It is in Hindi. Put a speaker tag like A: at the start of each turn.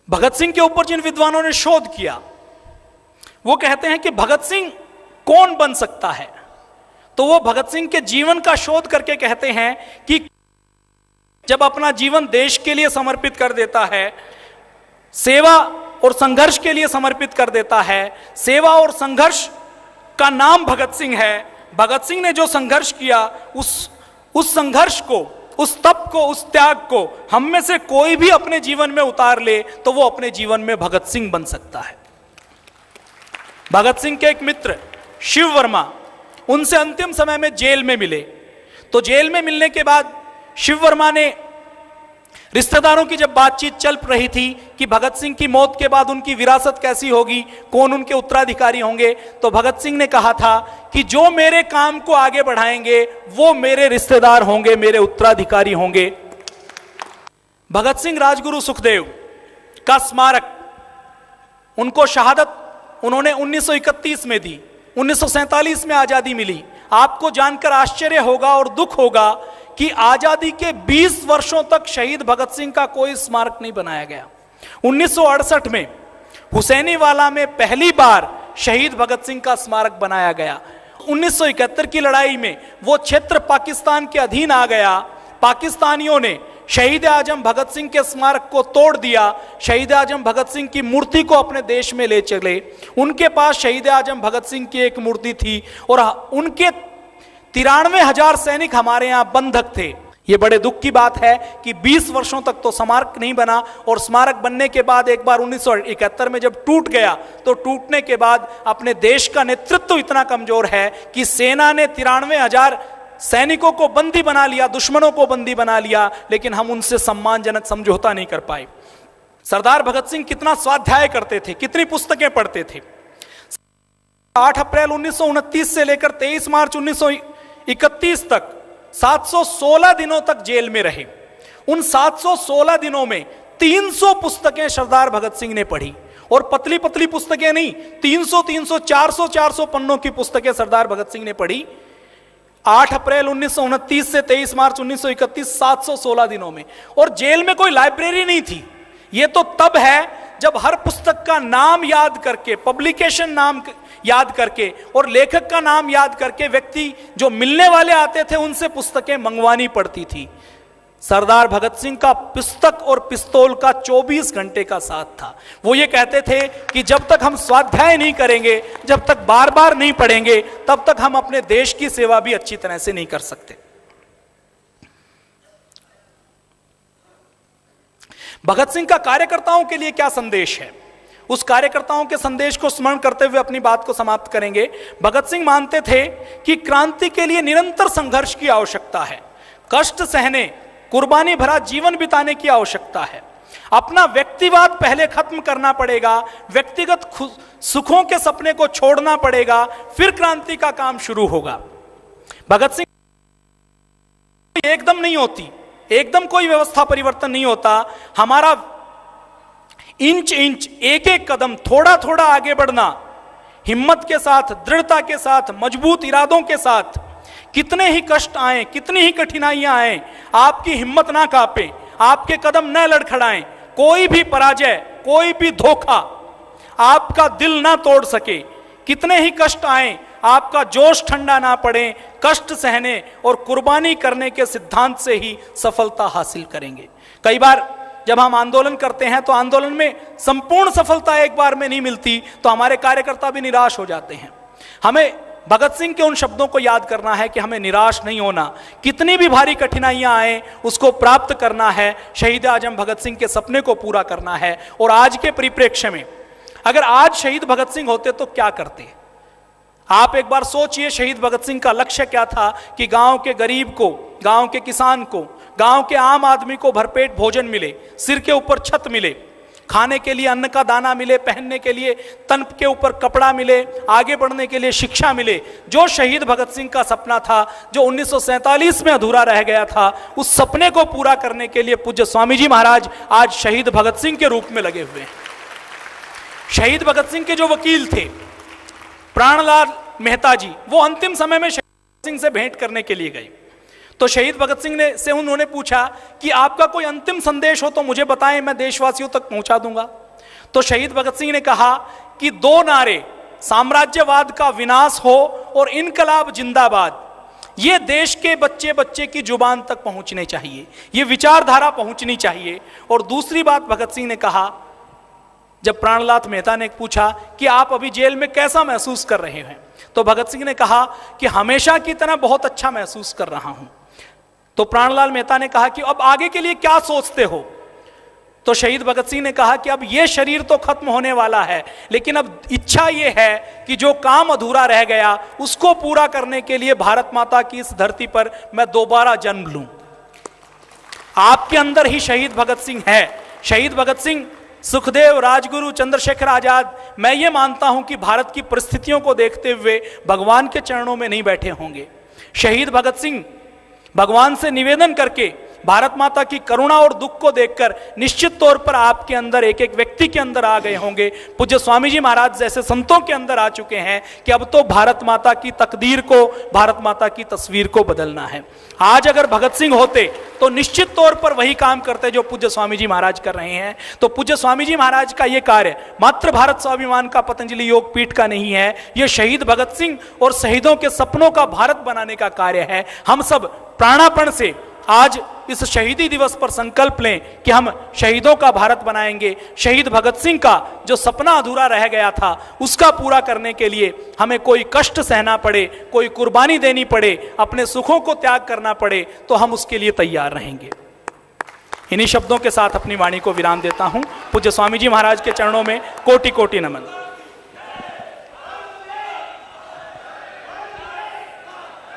A: भगत सिंह के ऊपर जिन विद्वानों ने शोध किया वो कहते हैं कि भगत सिंह कौन बन सकता है, तो वो भगत सिंह के जीवन का शोध करके कहते हैं कि जब अपना जीवन देश के लिए समर्पित कर देता है, सेवा और संघर्ष के लिए समर्पित कर देता है, सेवा और संघर्ष का नाम भगत सिंह है। भगत सिंह ने जो संघर्ष किया उस संघर्ष को, उस तप को, उस त्याग को हम में से कोई भी अपने जीवन में उतार ले तो वो अपने जीवन में भगत सिंह बन सकता है। भगत सिंह के एक मित्र शिव वर्मा उनसे अंतिम समय में जेल में मिले, तो जेल में मिलने के बाद शिव वर्मा ने, रिश्तेदारों की जब बातचीत चल रही थी कि भगत सिंह की मौत के बाद उनकी विरासत कैसी होगी, कौन उनके उत्तराधिकारी होंगे, तो भगत सिंह ने कहा था कि जो मेरे काम को आगे बढ़ाएंगे वो मेरे रिश्तेदार होंगे, मेरे उत्तराधिकारी होंगे। भगत सिंह राजगुरु सुखदेव का स्मारक, उनको शहादत उन्होंने 1931 में दी, 1947 में आजादी मिली। आपको जानकर आश्चर्य होगा और दुख होगा कि आजादी के 20 वर्षों तक शहीद भगत सिंह का कोई स्मारक नहीं बनाया गया। 1968 में हुसैनीवाला में पहली बार शहीद भगत सिंह का स्मारक बनाया गया। 1971 की लड़ाई में वो क्षेत्र पाकिस्तान के अधीन आ गया, पाकिस्तानियों ने शहीद आजम भगत सिंह के स्मारक को तोड़ दिया, शहीद आजम भगत सिंह की मूर्ति को अपने देश में ले चले। उनके पास शहीद आजम भगत सिंह की एक मूर्ति थी और उनके 93,000 सैनिक हमारे यहां बंधक थे। यह बड़े दुख की बात है कि 20 वर्षों तक तो स्मारक नहीं बना, और स्मारक बनने के बाद एक बार 1971 में जब टूट गया तो टूटने के बाद अपने देश का नेतृत्व इतना कमजोर है कि सेना ने 93,000 सैनिकों को बंदी बना लिया, दुश्मनों को बंदी बना लिया, लेकिन हम उनसे सम्मानजनक समझौता नहीं कर पाए। सरदार भगत सिंह कितना स्वाध्याय करते थे, कितनी पुस्तकें पढ़ते थे। 8 अप्रैल 1929 से लेकर 23 मार्च 1931 तक 716 दिनों तक जेल में रहे। उन 716 दिनों में 300 पुस्तकें सरदार भगत सिंह ने पढ़ी, और पतली पतली पुस्तकें नहीं, 300, 400 पन्नों की पुस्तकें सरदार भगत सिंह ने पढ़ी। 8 अप्रैल 1929 से 23 मार्च 1931, 716 दिनों में। और जेल में कोई लाइब्रेरी नहीं थी। यह तो तब है जब हर पुस्तक का नाम याद करके, पब्लिकेशन नाम याद करके और लेखक का नाम याद करके व्यक्ति जो मिलने वाले आते थे उनसे पुस्तकें मंगवानी पड़ती थी। सरदार भगत सिंह का पुस्तक और पिस्तौल का 24 घंटे का साथ था। वो ये कहते थे कि जब तक हम स्वाध्याय नहीं करेंगे, जब तक बार बार नहीं पढ़ेंगे, तब तक हम अपने देश की सेवा भी अच्छी तरह से नहीं कर सकते। भगत सिंह का कार्यकर्ताओं के लिए क्या संदेश है, उस कार्यकर्ताओं के संदेश को स्मरण करते हुए अपनी बात को समाप्त करेंगे। भगत सिंह मानते थे कि क्रांति के लिए निरंतर संघर्ष की आवश्यकता है, कष्ट सहने, कुर्बानी भरा जीवन बिताने की आवश्यकता है। अपना व्यक्तिवाद पहले खत्म करना पड़ेगा, व्यक्तिगत सुखों के सपने को छोड़ना पड़ेगा, फिर क्रांति का काम शुरू होगा। भगत सिंह एकदम नहीं होती, एकदम कोई व्यवस्था परिवर्तन नहीं होता। हमारा इंच इंच, एक एक कदम, थोड़ा थोड़ा आगे बढ़ना, हिम्मत के साथ, दृढ़ता के साथ, मजबूत इरादों के साथ, कितने ही कष्ट आए, कितनी ही कठिनाइयां आए, आपकी हिम्मत ना कांपे, आपके कदम न लड़खड़ाएं, कोई भी पराजय, कोई भी धोखा आपका दिल ना तोड़ सके। कितने ही कष्ट आए, आपका जोश ठंडा ना पड़े, कष्ट सहने और कुर्बानी करने के सिद्धांत से ही सफलता हासिल करेंगे। कई बार जब हम आंदोलन करते हैं तो आंदोलन में संपूर्ण सफलता एक बार में नहीं मिलती, तो हमारे कार्यकर्ता भी निराश हो जाते हैं। हमें भगत सिंह के उन शब्दों को याद करना है कि हमें निराश नहीं होना, कितनी भी भारी कठिनाइयां आए उसको प्राप्त करना है, शहीद आजम भगत सिंह के सपने को पूरा करना है। और आज के परिप्रेक्ष्य में अगर आज शहीद भगत सिंह होते तो क्या करते? आप एक बार सोचिए, शहीद भगत सिंह का लक्ष्य क्या था कि गांव के गरीब को, गांव के किसान को, गांव के आम आदमी को भरपेट भोजन मिले, सिर के ऊपर छत मिले, खाने के लिए अन्न का दाना मिले, पहनने के लिए तन के ऊपर कपड़ा मिले, आगे बढ़ने के लिए शिक्षा मिले। जो शहीद भगत सिंह का सपना था, जो 1947 में अधूरा रह गया था, उस सपने को पूरा करने के लिए पूज्य स्वामी जी महाराज आज शहीद भगत सिंह के रूप में लगे हुए हैं। शहीद भगत सिंह के जो वकील थे प्राणलाल मेहता जी, वो अंतिम समय में शहीद भगत सिंह से भेंट करने के लिए गए, तो शहीद भगत सिंह ने से उन्होंने पूछा कि आपका कोई अंतिम संदेश हो तो मुझे बताएं, मैं देशवासियों तक पहुंचा दूंगा। तो शहीद भगत सिंह ने कहा कि 2 नारे, साम्राज्यवाद का विनाश हो और इनकलाब जिंदाबाद, ये देश के बच्चे बच्चे की जुबान तक पहुंचने चाहिए, ये विचारधारा पहुंचनी चाहिए। और दूसरी बात भगत सिंह ने कहा, जब प्राणनाथ मेहता ने पूछा कि आप अभी जेल में कैसा महसूस कर रहे हैं, तो भगत सिंह ने कहा कि हमेशा की तरह बहुत अच्छा महसूस कर रहा हूं। तो प्राणलाल मेहता ने कहा कि अब आगे के लिए क्या सोचते हो? तो शहीद भगत सिंह ने कहा कि अब ये शरीर तो खत्म होने वाला है, लेकिन अब इच्छा ये है कि जो काम अधूरा रह गया उसको पूरा करने के लिए भारत माता की इस धरती पर मैं दोबारा जन्म लूं। आपके अंदर ही शहीद भगत सिंह है। शहीद भगत सिंह, सुखदेव, राजगुरु, चंद्रशेखर आजाद, मैं ये मानता हूं कि भारत की परिस्थितियों को देखते हुए भगवान के चरणों में नहीं बैठे होंगे। शहीद भगत सिंह भगवान से निवेदन करके भारत माता की करुणा और दुख को देखकर निश्चित तौर पर आपके अंदर, एक एक व्यक्ति के अंदर आ गए होंगे। पूज्य स्वामी जी महाराज जैसे संतों के अंदर आ चुके हैं कि अब तो भारत माता की तकदीर को, भारत माता की तस्वीर को बदलना है। आज अगर भगत सिंह होते तो निश्चित तौर पर वही काम करते जो पूज्य स्वामी जी महाराज कर रहे हैं। तो पूज्य स्वामी जी महाराज का यह कार्य मात्र भारत स्वाभिमान का, पतंजलि योग पीठ का नहीं है, यह शहीद भगत सिंह और शहीदों के सपनों का भारत बनाने का कार्य है। हम सब प्राणापण से आज इस शहीदी दिवस पर संकल्प लें कि हम शहीदों का भारत बनाएंगे। शहीद भगत सिंह का जो सपना अधूरा रह गया था उसका पूरा करने के लिए हमें कोई कष्ट सहना पड़े, कोई कुर्बानी देनी पड़े, अपने सुखों को त्याग करना पड़े, तो हम उसके लिए तैयार रहेंगे। इन्हीं शब्दों के साथ अपनी वाणी को विराम देता हूं। पूज्य स्वामी जी महाराज के चरणों में कोटि कोटि नमन।